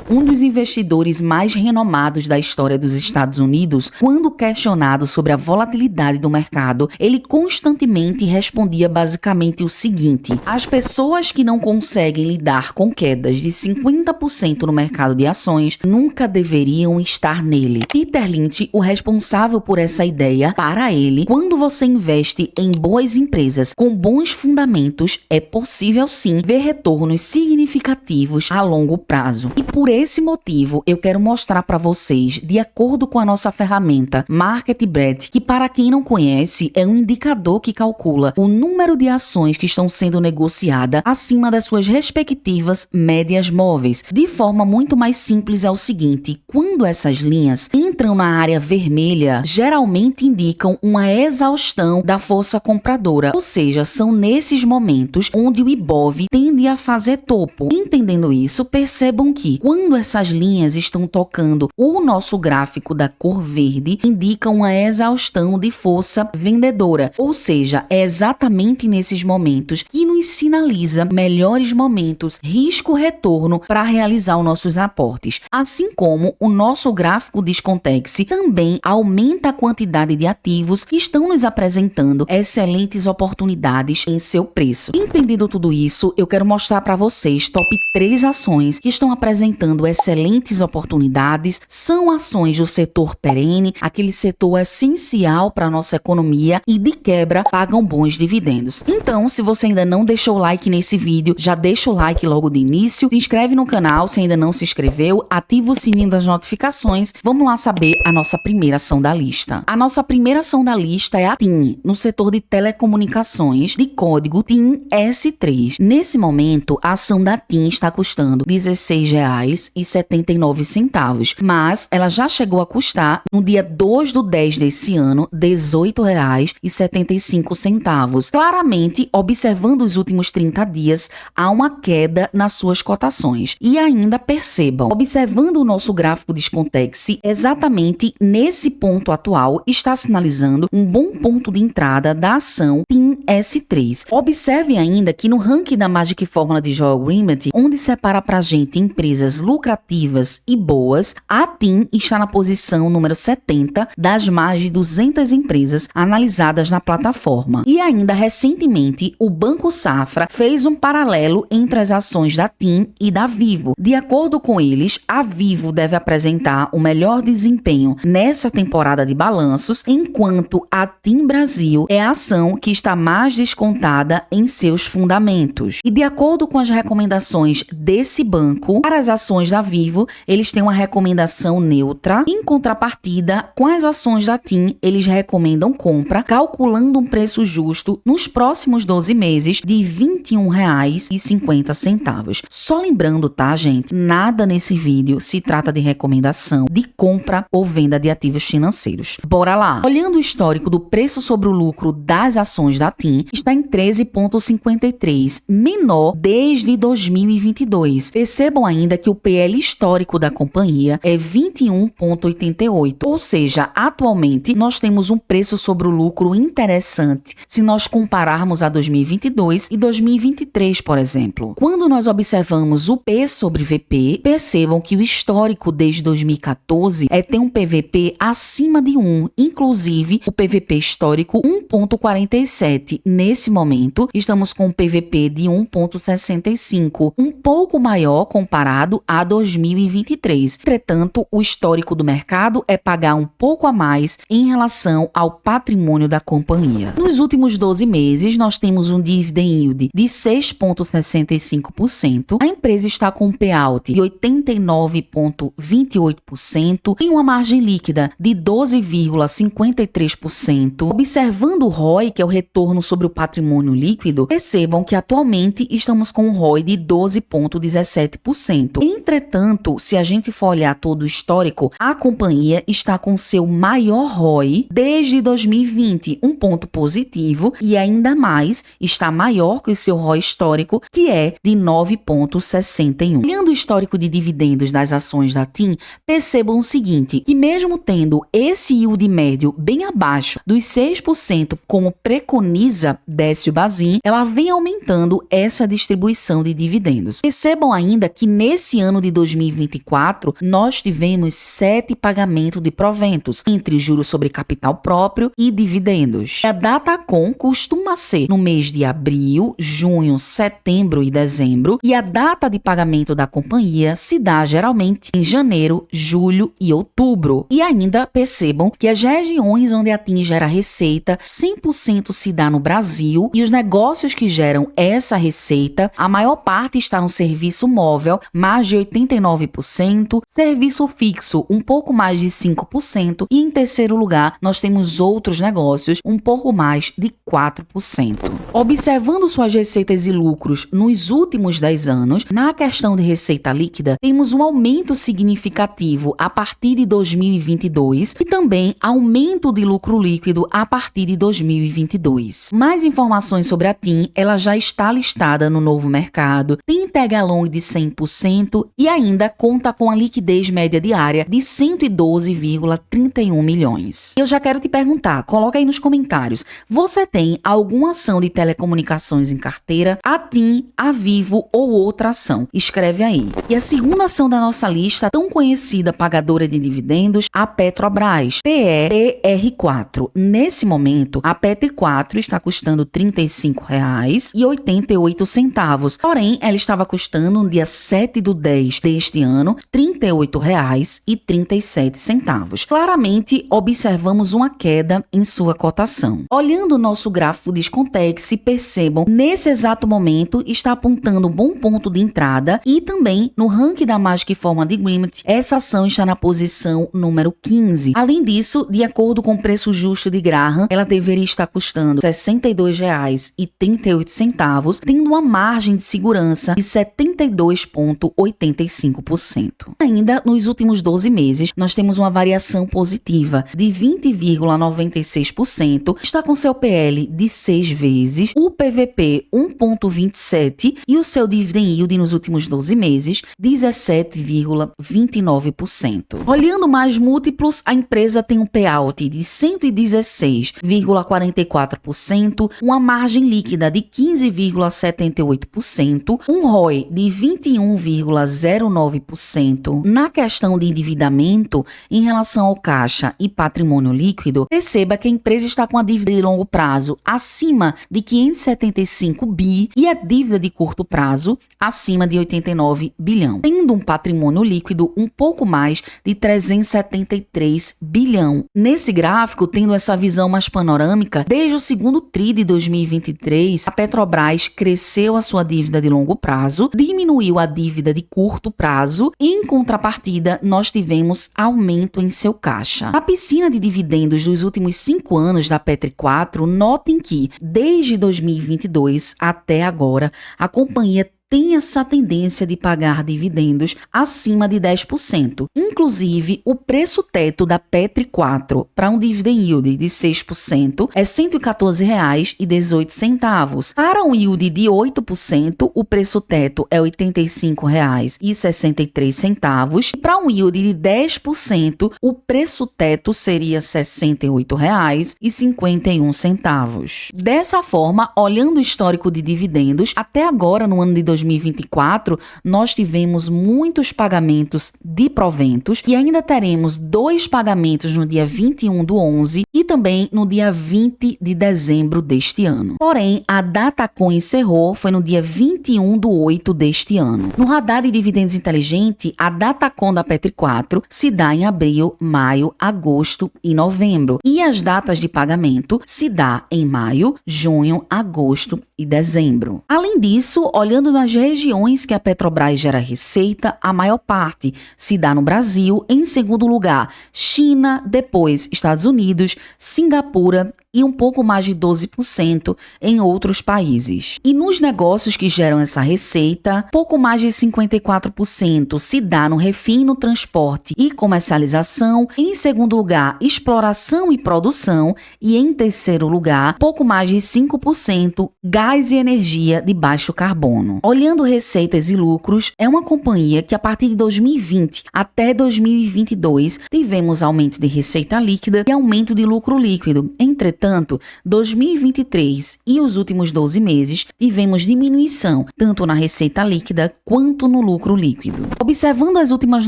um dos investidores mais renomados da história dos Estados Unidos, quando questionado sobre a volatilidade do mercado, ele constantemente respondia basicamente o seguinte: as pessoas que não conseguem lidar com quedas de 50% no mercado de ações nunca deveriam estar nele. Peter Lynch, o responsável por essa ideia, para ele, quando você investe em boas empresas com bons fundamentos, é possível sim ver retornos significativos a longo prazo. E por esse motivo, eu quero mostrar para vocês, de acordo com a nossa ferramenta MarketBread, que para quem não conhece, é um indicador que calcula o número de ações que estão sendo negociadas acima das suas respectivas médias móveis. De forma muito mais simples é o seguinte: quando essas linhas entram na área vermelha, geralmente indicam uma exaustão da força compradora, ou seja, são nesses momentos onde o Ibov tende a fazer topo. Entendendo isso, percebam que quando essas linhas estão tocando o nosso gráfico da cor verde, indica uma exaustão de força vendedora, ou seja, é exatamente nesses momentos que nos sinaliza melhores momentos risco-retorno para realizar os nossos aportes. Assim como o nosso gráfico Discontex também aumenta a quantidade de ativos que estão nos apresentando excelentes oportunidades em seu preço. Entendendo tudo isso, eu quero mostrar para vocês top 3 ações que estão apresentando excelentes oportunidades. São ações do setor perene, aquele setor essencial para a nossa economia e de quebra pagam bons dividendos. Então, se você ainda não deixou o like nesse vídeo, já deixa o like logo de início, se inscreve no canal se ainda não se inscreveu, ativa o sininho das notificações. Vamos lá saber a nossa primeira ação da lista. A nossa primeira ação da lista é a TIM, no setor de telecomunicações, de código TIM-S3. Nesse momento, a ação da TIM está custando R$ 16,79, mas ela já chegou a custar, no dia 2/10 desse ano, R$ 18,75. Claramente, observando os últimos 30 dias, há uma queda nas suas cotações. E ainda percebam, observando o nosso gráfico Discontex, exatamente nesse ponto atual está sinalizando um bom ponto de entrada da ação TIM-S3. Observe ainda que no ranking da Magic Fórmula de Joel Greenblatt, onde separa pra gente empresas lucrativas e boas, a TIM está na posição número 70 das mais de 200 empresas analisadas na plataforma. E ainda recentemente, o Banco Safra fez um paralelo entre as ações da TIM e da Vivo. De acordo com eles, a Vivo deve apresentar o melhor desempenho nessa temporada de balanços, enquanto a TIM Brasil é a ação que está mais descontada em seus fundamentos. E de acordo com as recomendações desse banco, para as ações da Vivo, eles têm uma recomendação neutra. Em contrapartida, com as ações da TIM, eles recomendam compra, calculando um preço justo nos próximos 12 meses de R$ 21,50. Só lembrando, tá, gente? Nada nesse vídeo se trata de recomendação de compra ou venda de ativos financeiros. Bora lá! Olhando o histórico do preço sobre o lucro das ações da TIM, está em 13,53, menor desde 2022. Percebam ainda que o PL histórico da companhia é 21,88, ou seja, atualmente nós temos um preço sobre o lucro interessante se nós compararmos a 2022 e 2023, por exemplo. Quando nós observamos o P sobre VP, percebam que o histórico desde 2014 tem um PVP acima de 1, inclusive o PVP histórico 1,47. Nesse momento, estamos com um PVP de 1,65, um pouco maior comparado a 2023. Entretanto, o histórico do mercado é pagar um pouco a mais em relação ao patrimônio da companhia. Nos últimos 12 meses, nós temos um dividend yield de 6,65%. A empresa está com um payout de 89,28%, em uma margem líquida de 12,53%. Observando o ROI, que é o retorno sobre o patrimônio líquido, percebam que atualmente estamos com um ROI de 12,17%. Entretanto, se a gente for olhar todo o histórico, a companhia está com seu maior ROI desde 2020, um ponto positivo, e ainda mais está maior que o seu ROI histórico, que é de 9,61. Olhando o histórico de dividendos das ações da TIM, percebam o seguinte, que mesmo tendo esse yield médio bem abaixo dos 6%, como preconiza Décio Bazin, ela vem aumentando essa distribuição de dividendos. Percebam ainda que nesse ano ano de 2024, nós tivemos 7 pagamentos de proventos, entre juros sobre capital próprio e dividendos. A Datacom costuma ser no mês de abril, junho, setembro e dezembro, e a data de pagamento da companhia se dá geralmente em janeiro, julho e outubro. E ainda percebam que as regiões onde a TIM gera receita 100% se dá no Brasil, e os negócios que geram essa receita, a maior parte está no serviço móvel, mais de 89%, serviço fixo, um pouco mais de 5%, e em terceiro lugar, nós temos outros negócios, um pouco mais de 4%. Observando suas receitas e lucros nos últimos 10 anos, na questão de receita líquida, temos um aumento significativo a partir de 2022 e também aumento de lucro líquido a partir de 2022. Mais informações sobre a TIM, ela já está listada no Novo Mercado, tem tag-along de 100% e ainda conta com a liquidez média diária de 112,31 milhões. Eu já quero te perguntar, coloca aí nos comentários, você tem alguma ação de telecomunicações em carteira? A TIM, a Vivo ou outra ação? Escreve aí. E a segunda ação da nossa lista, tão conhecida pagadora de dividendos, a Petrobras, PETR4. Nesse momento, a PETR4 está custando R$ 35,88, porém, ela estava custando no dia 7/10 deste ano R$ 38,37. Claramente, observamos uma queda em sua cotação. Olhando o nosso gráfico Descontex, percebam, nesse exato momento, está apontando um bom ponto de entrada e também no ranking da Magic Forward Agreement, essa ação está na posição número 15. Além disso, de acordo com o preço justo de Graham, ela deveria estar custando R$ 62,38, tendo uma margem de segurança de 72,85%. Ainda nos últimos 12 meses, nós temos uma variação positiva de 20,96%, está com seu PL de 6 vezes, o PVP 1,27 e o seu dividend yield nos últimos 12 meses 17,29%. Olhando mais múltiplos, a empresa tem um payout de 116,44%, uma margem líquida de 15,78%, um ROE de 21,09%. Na questão de endividamento, em relação ao caixa e patrimônio líquido, perceba que a empresa está com a dívida de longo prazo acima de 575 bi e a dívida de curto prazo acima de 89 bilhão, tendo um patrimônio líquido um pouco mais de 373 bilhão. Nesse gráfico, tendo essa visão mais panorâmica, desde o segundo TRI de 2023, a Petrobras cresceu a sua dívida de longo prazo, diminuiu a dívida de curto prazo e, em contrapartida, nós tivemos aumento em seu caixa. Na piscina de dividendos dos últimos 5 anos da Petri4, notem que, desde 2022 até agora, a companhia tem essa tendência de pagar dividendos acima de 10%. Inclusive, o preço teto da Petri4 para um dividend yield de 6% é R$ 114,18. Para um yield de 8%, o preço teto é R$ 85,63. E para um yield de 10%, o preço teto seria R$ 68,51. Dessa forma, olhando o histórico de dividendos, até agora, no ano de 2024, nós tivemos muitos pagamentos de proventos e ainda teremos 2 pagamentos no dia 21/11 e também no dia 20 de dezembro deste ano. Porém, a Datacom encerrou foi no dia 21/8 deste ano. No radar de dividendos inteligente, a Datacom da Petri4 se dá em abril, maio, agosto e novembro. E as datas de pagamento se dá em maio, junho, agosto e dezembro. Além disso, olhando nas regiões que a Petrobras gera receita, a maior parte se dá no Brasil, em segundo lugar, China, depois Estados Unidos, Singapura e um pouco mais de 12% em outros países. E nos negócios que geram essa receita, pouco mais de 54% se dá no refino, transporte e comercialização, em segundo lugar, exploração e produção e em terceiro lugar, pouco mais de 5% gás e energia de baixo carbono. Olhando receitas e lucros, é uma companhia que a partir de 2020 até 2022 tivemos aumento de receita líquida e aumento de lucro líquido. Entretanto, entanto, 2023 e os últimos 12 meses tivemos diminuição tanto na receita líquida quanto no lucro líquido. Observando as últimas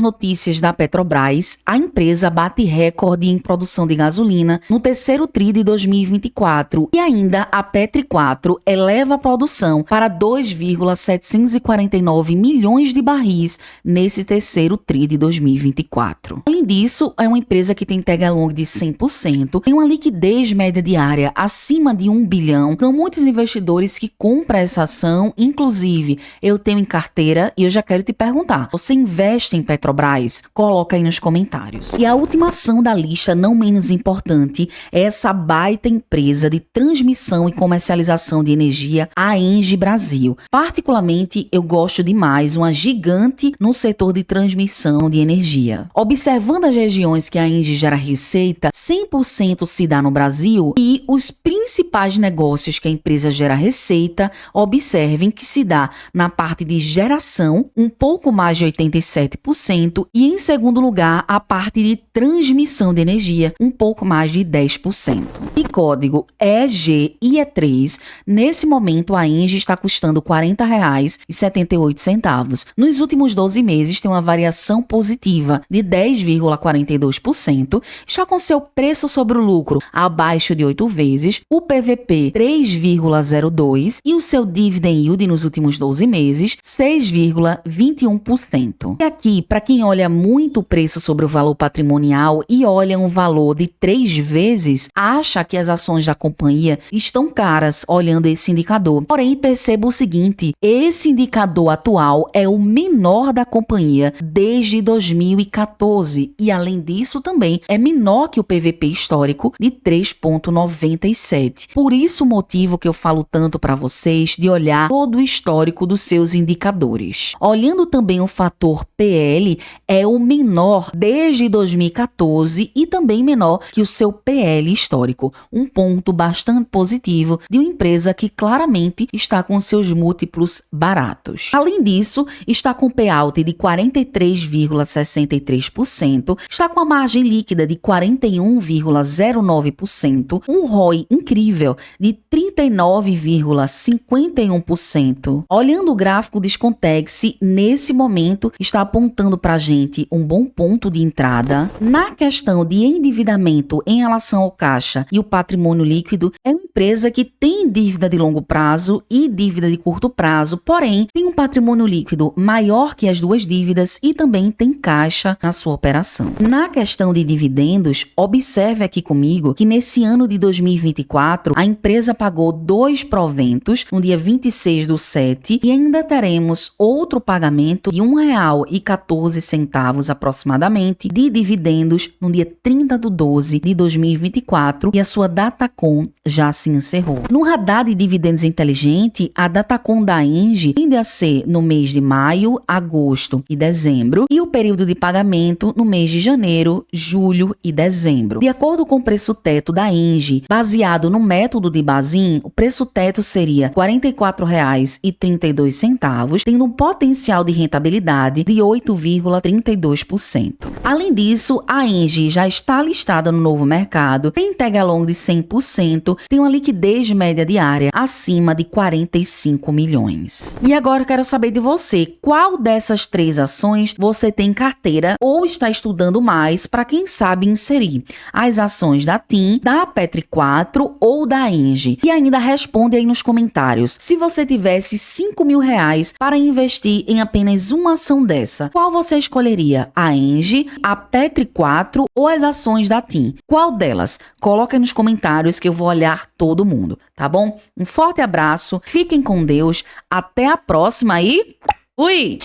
notícias da Petrobras, a empresa bate recorde em produção de gasolina no terceiro tri de 2024 e ainda a Petri 4 eleva a produção para 2,749 milhões de barris nesse terceiro tri de 2024. Além disso, é uma empresa que tem tag along de 100%, tem uma liquidez média diária acima de 1 bilhão. São muitos investidores que compram essa ação, inclusive eu tenho em carteira e eu já quero te perguntar, você investe em Petrobras? Coloca aí nos comentários. E a última ação da lista, não menos importante, é essa baita empresa de transmissão e comercialização de energia, a ENGIE Brasil. Particularmente, eu gosto demais, uma gigante no setor de transmissão de energia. Observando as regiões que a ENGIE gera receita, 100% se dá no Brasil e os principais negócios que a empresa gera receita, observem que se dá na parte de geração, um pouco mais de 87%, e em segundo lugar, a parte de transmissão de energia, um pouco mais de 10%. E código EGIE3, nesse momento a ENGIE está custando R$ 40,78. Nos últimos 12 meses tem uma variação positiva de 10,42%, está com seu preço sobre o lucro abaixo de 8 vezes, o PVP 3,02 e o seu dividend yield nos últimos 12 meses 6,21%. E aqui, para quem olha muito o preço sobre o valor patrimonial e olha um valor de 3 vezes, acha que as ações da companhia estão caras olhando esse indicador. Porém, perceba o seguinte, esse indicador atual é o menor da companhia desde 2014 e, além disso, também é menor que o PVP histórico de 3,97. Por isso o motivo que eu falo tanto para vocês de olhar todo o histórico dos seus indicadores. Olhando também o fator PL, é o menor desde 2014 e também menor que o seu PL histórico. Um ponto bastante positivo de uma empresa que claramente está com seus múltiplos baratos. Além disso, está com payout de 43,63%, está com a margem líquida de 41,09%, um ROI incrível de 39,51%. Olhando o gráfico Descontex, nesse momento está apontando para a gente um bom ponto de entrada. Na questão de endividamento em relação ao caixa e o patrimônio líquido, é uma empresa que tem dívida de longo prazo e dívida de curto prazo, porém tem um patrimônio líquido maior que as duas dívidas e também tem caixa na sua operação. Na questão de dividendos, observe aqui comigo que nesse ano de 2024 a empresa pagou 2 proventos no dia 26/7 e ainda teremos outro pagamento de R$ 1,14 aproximadamente de dividendos no dia 30/12 de 2024 e a sua Datacom já se encerrou. No radar de dividendos inteligente, a Datacom da ENGIE tende a ser no mês de maio, agosto e dezembro e o período de pagamento no mês de janeiro, julho e dezembro. De acordo com o preço teto da ENGIE, baseado no método de Bazin, o preço teto seria R$ 44,32, tendo um potencial de rentabilidade de 8,32%. Além disso, a ENGIE já está listada no novo mercado, tem tag along de 100%, tem uma liquidez média diária acima de 45 milhões. E agora eu quero saber de você, qual dessas 3 ações você tem em carteira ou está estudando mais para quem sabe inserir? As ações da TIM, da Petri 4 ou da ENGIE? E ainda responde aí nos comentários. Se você tivesse R$ 5.000 para investir em apenas uma ação dessa, qual você escolheria? A ENGIE, a Petri 4 ou as ações da TIM? Qual delas? Coloca aí nos comentários que eu vou olhar todo mundo, tá bom? Um forte abraço, fiquem com Deus, até a próxima e fui!